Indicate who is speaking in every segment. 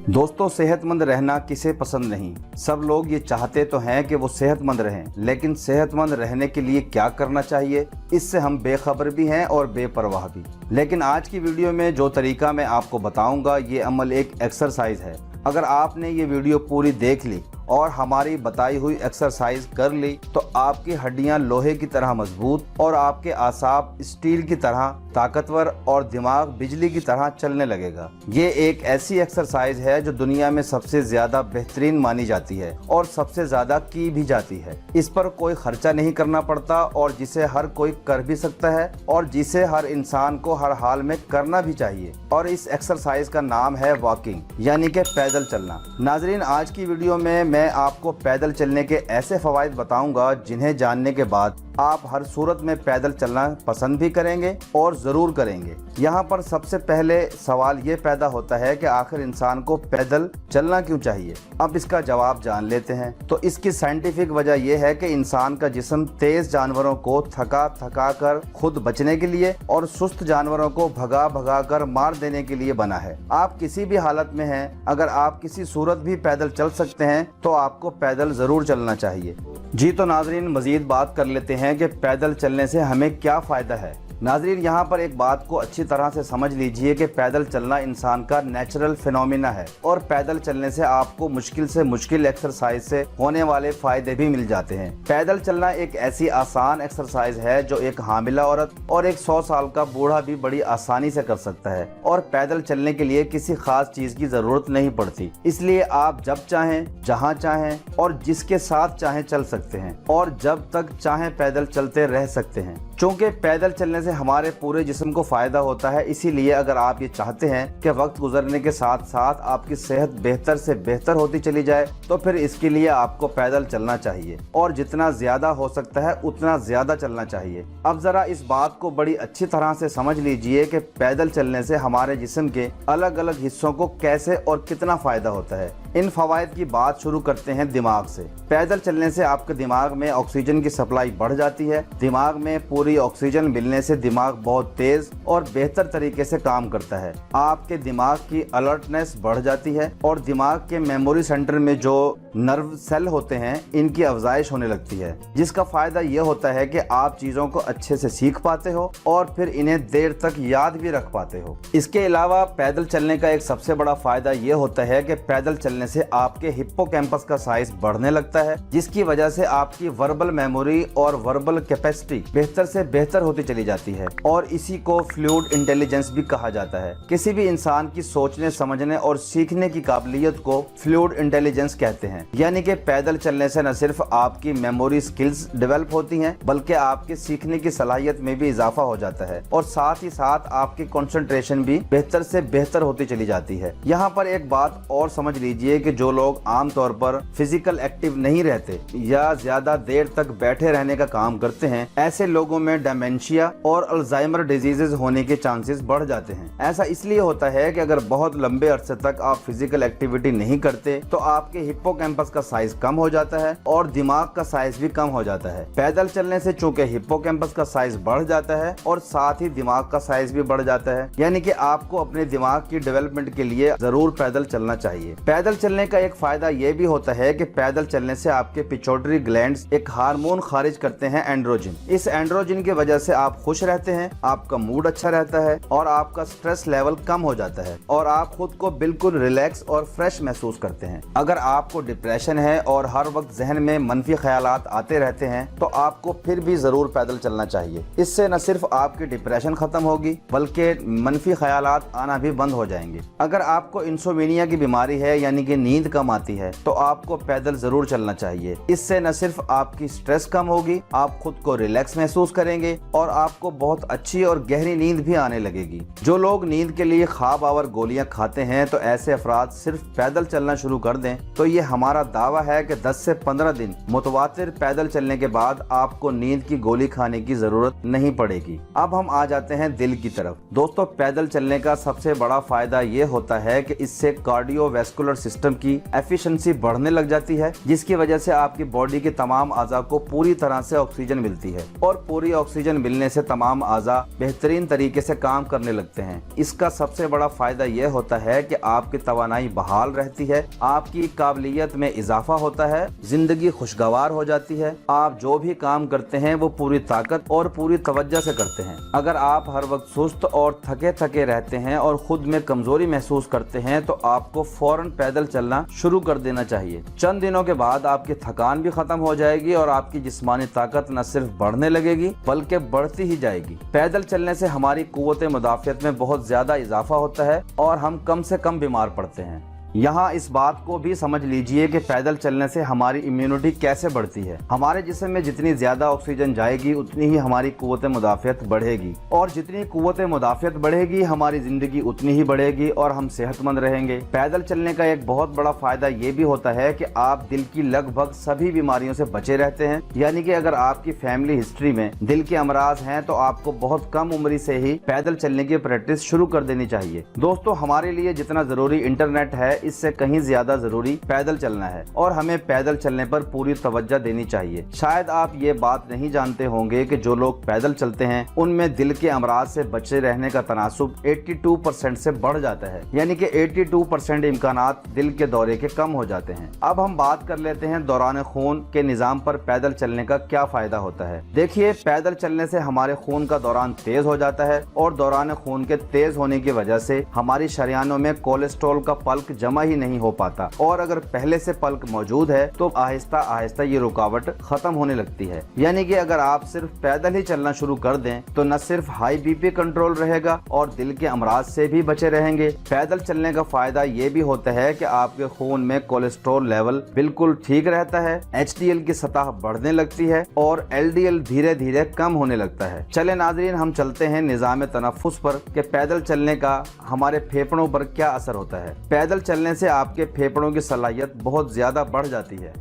Speaker 1: दोस्तों, सेहतमंद रहना किसे पसंद नहीं। सब लोग ये चाहते तो हैं कि वो सेहतमंद रहें, लेकिन सेहतमंद रहने के लिए क्या करना चाहिए, इससे हम बेखबर भी हैं और बेपरवाह भी। लेकिन आज की वीडियो में जो तरीका मैं आपको बताऊंगा, ये अमल एक एक्सरसाइज है। अगर आपने ये वीडियो पूरी देख ली और हमारी बताई हुई एक्सरसाइज कर ली तो आपकी हड्डियां लोहे की तरह मजबूत और आपके आसाब स्टील की तरह ताकतवर और दिमाग बिजली की तरह चलने लगेगा। ये एक ऐसी एक्सरसाइज है जो दुनिया में सबसे ज्यादा बेहतरीन मानी जाती है और सबसे ज्यादा की भी जाती है। इस पर कोई खर्चा नहीं करना पड़ता और जिसे हर कोई कर भी सकता है और जिसे हर इंसान को हर हाल में करना भी चाहिए। और इस एक्सरसाइज का नाम है वॉकिंग, यानी कि पैदल चलना। नाजरीन, आज की वीडियो में मैं आपको पैदल चलने के ऐसे फवाइद बताऊंगा जिन्हें जानने के बाद आप हर सूरत में पैदल चलना पसंद भी करेंगे और ज़रूर करेंगे। यहाँ पर सबसे पहले सवाल ये पैदा होता है कि आखिर इंसान को पैदल चलना क्यों चाहिए। अब इसका जवाब जान लेते हैं। तो इसकी साइंटिफिक वजह यह है कि इंसान का जिस्म तेज जानवरों को थका कर खुद बचने के लिए और सुस्त जानवरों को भगा कर मार देने के लिए बना है। आप किसी भी हालत में हैं, अगर आप किसी सूरत भी पैदल चल सकते हैं तो आपको पैदल ज़रूर चलना चाहिए। जी तो नाजरीन, मज़ीद बात कर लेते हैं कि पैदल चलने से हमें क्या फ़ायदा है। नाजरीन, यहाँ पर एक बात को अच्छी तरह से समझ लीजिए कि पैदल चलना इंसान का नेचुरल फिनोमिना है और पैदल चलने से आपको मुश्किल से मुश्किल एक्सरसाइज से होने वाले फायदे भी मिल जाते हैं। पैदल चलना एक ऐसी आसान एक्सरसाइज है जो एक हामिला औरत और एक 100 साल का बूढ़ा भी बड़ी आसानी से कर सकता है और पैदल चलने के लिए किसी खास चीज की जरूरत नहीं पड़ती। इसलिए आप जब चाहें, जहाँ चाहें और जिसके साथ चाहें चल सकते हैं और जब तक चाहें पैदल चलते रह सकते हैं। चूँकि पैदल चलने से हमारे पूरे जिस्म को फायदा होता है, इसीलिए अगर आप ये चाहते हैं कि वक्त गुजरने के साथ साथ आपकी सेहत बेहतर से बेहतर होती चली जाए तो फिर इसके लिए आपको पैदल चलना चाहिए और जितना ज्यादा हो सकता है उतना ज्यादा चलना चाहिए। अब जरा इस बात को बड़ी अच्छी तरह से समझ लीजिए कि पैदल चलने से हमारे जिस्म के अलग अलग हिस्सों को कैसे और कितना फायदा होता है। इन फवायद की बात शुरू करते हैं दिमाग से। पैदल चलने से आपके दिमाग में ऑक्सीजन की सप्लाई बढ़ जाती है। दिमाग में पूरी ऑक्सीजन मिलने से दिमाग बहुत तेज और बेहतर तरीके से काम करता है। आपके दिमाग की अलर्टनेस बढ़ जाती है और दिमाग के मेमोरी सेंटर में जो नर्व सेल होते हैं, इनकी अफजाइश होने लगती है, जिसका फायदा ये होता है कि आप चीजों को अच्छे से सीख पाते हो और फिर इन्हें देर तक याद भी रख पाते हो। इसके अलावा पैदल चलने का एक सबसे बड़ा फायदा ये होता है कि पैदल चलने से आपके हिप्पोकैम्पस का साइज बढ़ने लगता है, जिसकी वजह से आपकी वर्बल मेमोरी और वर्बल कैपेसिटी बेहतर से बेहतर होती चली जाती है और इसी को फ्लूइड इंटेलिजेंस भी कहा जाता है। किसी भी इंसान की सोचने, समझने और सीखने की काबिलियत को फ्लूइड इंटेलिजेंस कहते हैं। यानी कि पैदल चलने से न सिर्फ आपकी मेमोरी स्किल्स डेवलप होती हैं, बल्कि आपके सीखने की सलाहियत में भी इजाफा हो जाता है और साथ ही साथ आपकी कंसंट्रेशन भी बेहतर से बेहतर होती चली जाती है। यहाँ पर एक बात और समझ लीजिए कि जो लोग आमतौर पर फिजिकल एक्टिव नहीं रहते या ज्यादा देर तक बैठे रहने का काम करते हैं, ऐसे लोगों में डेमेंशिया और अल्जाइमर डिजीजेज होने के चांसेस बढ़ जाते हैं। ऐसा इसलिए होता है कि अगर बहुत लंबे अरसे तक आप फिजिकल एक्टिविटी नहीं करते तो आपके हिप्पोकैम्पस का साइज कम हो जाता है और दिमाग का साइज भी कम हो जाता है। पैदल चलने से चूंकि हिप्पोकैम्पस का साइज बढ़ जाता है और साथ ही दिमाग का साइज भी बढ़ जाता है, यानी कि आपको अपने दिमाग की डेवलपमेंट के लिए जरूर पैदल चलना चाहिए। पैदल चलने का एक फायदा ये भी होता है कि पैदल चलने से आपके पिट्यूटरी ग्लैंड्स एक हार्मोन खारिज करते हैं, एंड्रोजन। इस एंड्रोजन की वजह से आप खुश रहते हैं, आपका मूड अच्छा रहता है और आपका स्ट्रेस लेवल कम हो जाता है और आप खुद को बिल्कुल रिलैक्स और फ्रेश महसूस करते हैं। अगर आपको डिप्रेशन है और हर वक्त जहन में मनफी ख्यालात आते रहते हैं तो आपको फिर भी जरूर पैदल चलना चाहिए। इससे न सिर्फ आपकी डिप्रेशन खत्म होगी बल्कि मनफी ख्यालात आना भी बंद हो जाएंगे। अगर आपको इंसोमिनिया की बीमारी है, यानी कि नींद कम आती है, तो आपको पैदल जरूर चलना चाहिए। इससे न सिर्फ आपकी स्ट्रेस कम होगी, आप खुद को रिलैक्स महसूस करेंगे और आपको बहुत अच्छी और गहरी नींद भी आने लगेगी। जो लोग नींद के लिए ख्वाब आवर गोलियां खाते हैं, तो ऐसे अफराद सिर्फ पैदल चलना शुरू कर दें तो ये हमारे हमारा दावा है कि 10 से 15 दिन मुतवातिर पैदल चलने के बाद आपको नींद की गोली खाने की जरूरत नहीं पड़ेगी। अब हम आ जाते हैं दिल की तरफ। दोस्तों, पैदल चलने का सबसे बड़ा फायदा ये होता है कि इससे कार्डियोवैस्कुलर सिस्टम की एफिशिएंसी बढ़ने लग जाती है, जिसकी वजह से आपकी बॉडी के तमाम अज़ा को पूरी तरह से ऑक्सीजन मिलती है और पूरी ऑक्सीजन मिलने से तमाम अज़ा बेहतरीन तरीके से काम करने लगते हैं। इसका सबसे बड़ा फायदा यह होता है कि आपकी तवानाई बहाल रहती है, आपकी काबिलियत में इजाफा होता है, जिंदगी खुशगवार हो जाती है। आप जो भी काम करते हैं वो पूरी ताकत और पूरी तवज्जो से करते हैं। अगर आप हर वक्त सुस्त और थके थके रहते हैं और खुद में कमजोरी महसूस करते हैं तो आपको फौरन पैदल चलना शुरू कर देना चाहिए। चंद दिनों के बाद आपकी थकान भी खत्म हो जाएगी और आपकी जिस्मानी ताकत न सिर्फ बढ़ने लगेगी बल्कि बढ़ती ही जाएगी। पैदल चलने से हमारी कुव्वत मुदाफ़ियत में बहुत ज्यादा इजाफा होता है और हम कम से कम बीमार पड़ते हैं। यहाँ इस बात को भी समझ लीजिए कि पैदल चलने से हमारी इम्यूनिटी कैसे बढ़ती है। हमारे जिस्म में जितनी ज्यादा ऑक्सीजन जाएगी उतनी ही हमारी कुव्वत मुदाफ़ियत बढ़ेगी और जितनी कुव्वत मुदाफ़ियत बढ़ेगी हमारी जिंदगी उतनी ही बढ़ेगी और हम सेहतमंद रहेंगे। पैदल चलने का एक बहुत बड़ा फायदा ये भी होता है कि आप दिल की लगभग सभी बीमारियों से बचे रहते हैं। यानी कि अगर आपकी फैमिली हिस्ट्री में दिल के अमराज हैं तो आपको बहुत कम उम्र से ही पैदल चलने की प्रैक्टिस शुरू कर देनी चाहिए। दोस्तों, हमारे लिए जितना जरूरी इंटरनेट है इससे कहीं ज्यादा जरूरी पैदल चलना है और हमें पैदल चलने पर पूरी तवज्जो देनी चाहिए। शायद आप ये बात नहीं जानते होंगे कि जो लोग पैदल चलते हैं उनमें दिल के अमराज से बचे रहने का तनासुब 82% से बढ़ जाता है, यानी कि 82% इम्कानात दिल के दौरे के कम हो जाते हैं। अब हम बात कर लेते हैं दौरान खून के निजाम पर पैदल चलने का क्या फायदा होता है। देखिए, पैदल चलने से हमारे खून का दौरान तेज हो जाता है और दौरान खून के तेज होने की वजह से हमारी शरियानों में कोलेस्ट्रॉल का पल्क जमा ही नहीं हो पाता और अगर पहले से पल्क मौजूद है तो आहिस्ता आहिस्ता ये रुकावट खत्म होने लगती है। यानी कि अगर आप सिर्फ पैदल ही चलना शुरू कर दें तो न सिर्फ हाई बीपी कंट्रोल रहेगा और दिल के अमराज से भी बचे रहेंगे। पैदल चलने का फायदा ये भी होता है कि आपके खून में कोलेस्ट्रॉल लेवल बिल्कुल ठीक रहता है, HDL की सतह बढ़ने लगती है और LDL धीरे धीरे कम होने लगता है। चले नाज़रीन, हम चलते हैं निज़ाम तनफ्फुस पर कि पैदल चलने का हमारे फेफड़ों पर क्या असर होता है। पैदल चलने से आपके फेफड़ों की सलाहियत बहुत ज्यादा बढ़ जाती है,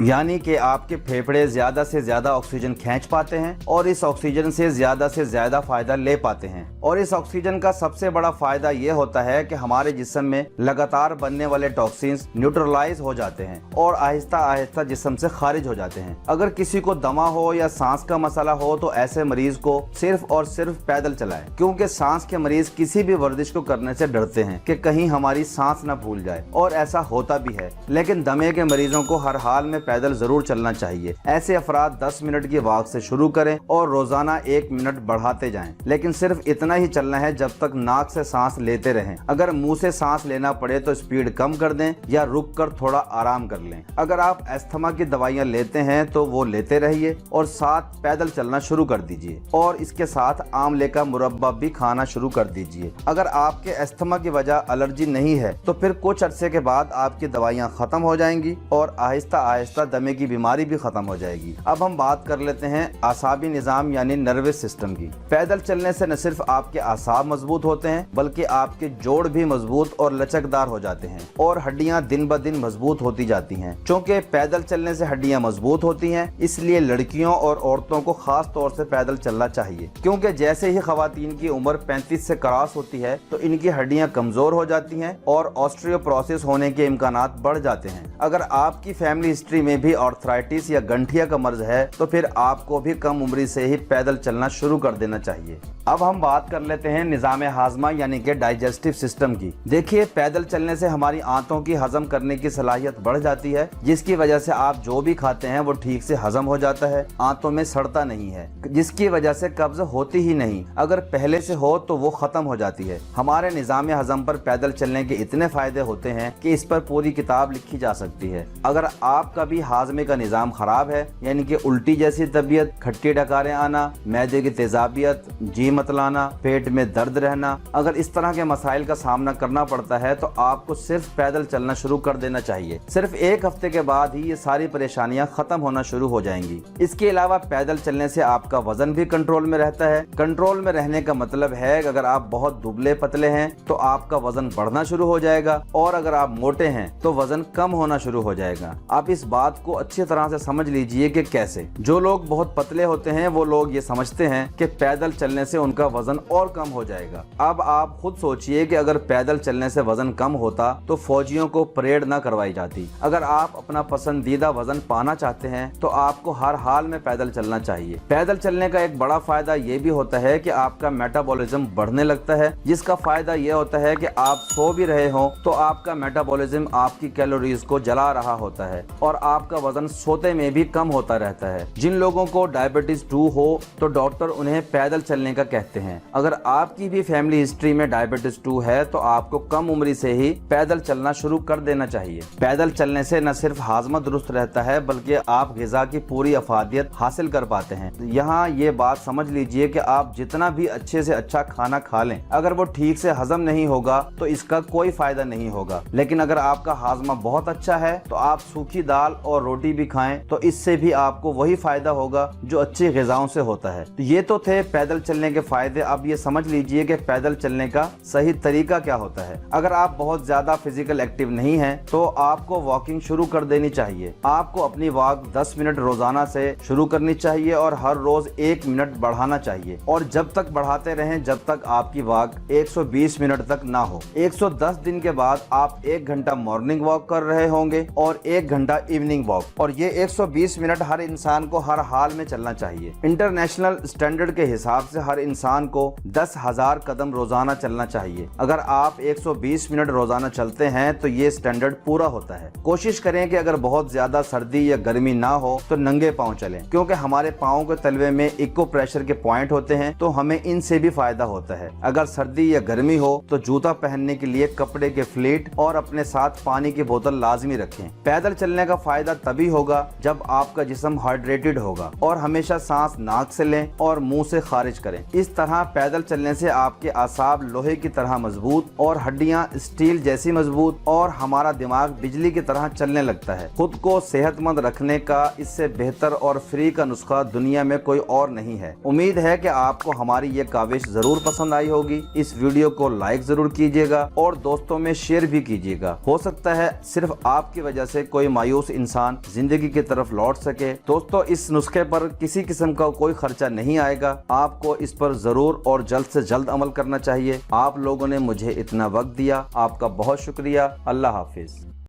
Speaker 1: यानी कि आपके फेफड़े ज्यादा से ज्यादा ऑक्सीजन खींच पाते हैं और इस ऑक्सीजन से ज्यादा फायदा ले पाते हैं। और इस ऑक्सीजन का सबसे बड़ा फायदा ये होता है कि हमारे जिस्म में लगातार बनने वाले टॉक्सिन्स न्यूट्रलाइज हो जाते हैं और आहिस्ता आहिस्ता जिस्म से खारिज हो जाते हैं। अगर किसी को दमा हो या सांस का मसला हो तो ऐसे मरीज को सिर्फ और सिर्फ पैदल चलाएं, क्योंकि सांस के मरीज किसी भी वर्जिश को करने से डरते हैं कि कहीं हमारी सांस न भूल जाए, और ऐसा होता भी है। लेकिन दमे के मरीजों को हर हाल में पैदल जरूर चलना चाहिए। ऐसे अफराद 10 मिनट की वॉक से शुरू करें और रोजाना 1 मिनट बढ़ाते जाएं, लेकिन सिर्फ इतना ही चलना है जब तक नाक से सांस लेते रहें। अगर मुंह से सांस लेना पड़े तो स्पीड कम कर दें या रुक कर थोड़ा आराम कर लें। अगर आप अस्थमा की दवाइयां लेते हैं तो वो लेते रहिए और साथ पैदल चलना शुरू कर दीजिए और इसके साथ आमले का मुरब्बा भी खाना शुरू कर दीजिए। अगर आपके अस्थमा की वजह एलर्जी नहीं है तो फिर कुछ अरसे के बाद आपकी दवाइयां खत्म हो जाएंगी और आहिस्ता आहिस्ता दमे की बीमारी भी खत्म हो जाएगी। अब हम बात कर लेते हैं आसाबी निजाम यानी नर्वस सिस्टम की। पैदल चलने से न सिर्फ आपके आसाब मजबूत होते हैं बल्कि आपके जोड़ भी मजबूत और लचकदार हो जाते हैं और हड्डियां दिन ब दिन मजबूत होती जाती हैं। चूँकि पैदल चलने से हड्डियां मजबूत होती हैं, इसलिए लड़कियों और औरतों को खास तौर से पैदल चलना चाहिए, क्योंकि जैसे ही खवातीन की उम्र 35 से क्रॉस होती है तो इनकी हड्डियां कमजोर हो जाती हैं और ऑस्टियोपोरोसिस होने के इम्कानात बढ़ जाते हैं। अगर आपकी फैमिली हिस्ट्री में भी आर्थराइटिस या गंठिया का मर्ज है तो फिर आपको भी कम उम्र से ही पैदल चलना शुरू कर देना चाहिए। अब हम बात कर लेते हैं निजाम हाजमा यानी कि डाइजेस्टिव सिस्टम की। देखिए, पैदल चलने से हमारी आंतों की हजम करने की सलाहियत बढ़ जाती है, जिसकी वजह से आप जो भी खाते हैं वो ठीक से हजम हो जाता है, आंतों में सड़ता नहीं है, जिसकी वजह से कब्ज होती ही नहीं। अगर पहले से हो तो वो खत्म हो जाती है। हमारे निजाम हजम पर पैदल चलने के इतने फायदे होते हैं कि इस पर पूरी किताब लिखी जा सकती है। अगर आप कभी भी हाजमे का निज़ाम ख़राब है, यानी कि उल्टी जैसी तबीयत, खट्टी डकारें आना, मैदे की तेजाबियत, जी मतलाना, पेट में दर्द रहना, अगर इस तरह के मसाइल का सामना करना पड़ता है तो आपको सिर्फ पैदल चलना शुरू कर देना चाहिए। सिर्फ 1 हफ्ते के बाद ही ये सारी परेशानियां खत्म होना शुरू हो जाएंगी। इसके अलावा पैदल चलने से आपका वजन भी कंट्रोल में रहता है। कंट्रोल में रहने का मतलब है कि अगर आप बहुत दुबले पतले हैं तो आपका वजन बढ़ना शुरू हो जाएगा, और अगर आप मोटे हैं तो वजन कम होना शुरू हो जाएगा। आप इस बात को अच्छी तरह से समझ लीजिए कि कैसे। जो लोग बहुत पतले होते हैं वो लोग ये समझते हैं कि पैदल चलने से उनका वजन और कम हो जाएगा। अब आप खुद सोचिए कि अगर पैदल चलने से वजन कम होता तो फौजियों को परेड ना करवाई जाती। अगर आप अपना पसंदीदा वजन पाना चाहते हैं तो आपको हर हाल में पैदल चलना चाहिए। पैदल चलने का एक बड़ा फायदा ये भी होता है कि आपका मेटाबॉलिज्म बढ़ने लगता है, जिसका फायदा ये होता है कि आप सो भी रहे हो तो आपका मेटाबॉलिज्म आपकी कैलोरीज को जला रहा होता है और आपका वजन सोते में भी कम होता रहता है। जिन लोगों को डायबिटीज 2 हो तो डॉक्टर उन्हें पैदल चलने का कहते हैं। अगर आपकी भी फैमिली हिस्ट्री में डायबिटीज 2 है तो आपको कम उम्र से ही पैदल चलना शुरू कर देना चाहिए। पैदल चलने से न सिर्फ हाजमा दुरुस्त रहता है बल्कि आप ग़िज़ा की पूरी अफादियत हासिल कर पाते हैं। यहाँ ये बात समझ लीजिए कि आप जितना भी अच्छे से अच्छा खाना खा लें, अगर वो ठीक से हजम नहीं होगा तो इसका कोई फायदा नहीं होगा। लेकिन अगर आपका हाजमा बहुत अच्छा है तो आप सूखी दाल और रोटी भी खाएं तो इससे भी आपको वही फायदा होगा जो अच्छी ग़िज़ाओं से होता है। तो ये तो थे पैदल चलने के फायदे। अब ये समझ लीजिए कि पैदल चलने का सही तरीका क्या होता है। अगर आप बहुत ज्यादा फिजिकल एक्टिव नहीं हैं तो आपको वॉकिंग शुरू कर देनी चाहिए। आपको अपनी वॉक 10 मिनट रोजाना से शुरू करनी चाहिए और हर रोज 1 मिनट बढ़ाना चाहिए, और जब तक बढ़ाते रहें जब तक आपकी वॉक 120 मिनट तक ना हो। 110 दिन के बाद आप 1 घंटा मॉर्निंग वॉक कर रहे होंगे और 1 घंटा इवनिंग वॉक, और ये 120 मिनट हर इंसान को हर हाल में चलना चाहिए। इंटरनेशनल स्टैंडर्ड के हिसाब से हर इंसान को 10,000 कदम रोजाना चलना चाहिए। अगर आप 120 मिनट रोजाना चलते हैं तो ये स्टैंडर्ड पूरा होता है। कोशिश करें कि अगर बहुत ज्यादा सर्दी या गर्मी ना हो तो नंगे पांव चलें, क्योंकि हमारे पाँव के तलवे में इको प्रेशर के पॉइंट होते हैं तो हमें इनसे भी फायदा होता है। अगर सर्दी या गर्मी हो तो जूता पहनने के लिए कपड़े के फ्लीट और अपने साथ पानी की बोतल लाजमी रखें। पैदल चलने का फायदा तभी होगा जब आपका जिस्म हाइड्रेटेड होगा, और हमेशा सांस नाक से लें और मुंह से खारिज करें। इस तरह पैदल चलने से आपके आसाब लोहे की तरह मजबूत और हड्डियां स्टील जैसी मजबूत, और हमारा दिमाग बिजली की तरह चलने लगता है। खुद को सेहतमंद रखने का इससे बेहतर और फ्री का नुस्खा दुनिया में कोई और नहीं है। उम्मीद है कि आपको हमारी ये काविश जरूर पसंद आई होगी। इस वीडियो को लाइक जरूर कीजिएगा और दोस्तों में शेयर भी कीजिएगा। हो सकता है सिर्फ आपकी वजह से कोई मायूस इंसान जिंदगी की तरफ लौट सके। दोस्तों, इस नुस्खे पर किसी किस्म का कोई खर्चा नहीं आएगा। आपको इस पर जरूर और जल्द से जल्द अमल करना चाहिए। आप लोगों ने मुझे इतना वक्त दिया, आपका बहुत शुक्रिया। अल्लाह हाफिज।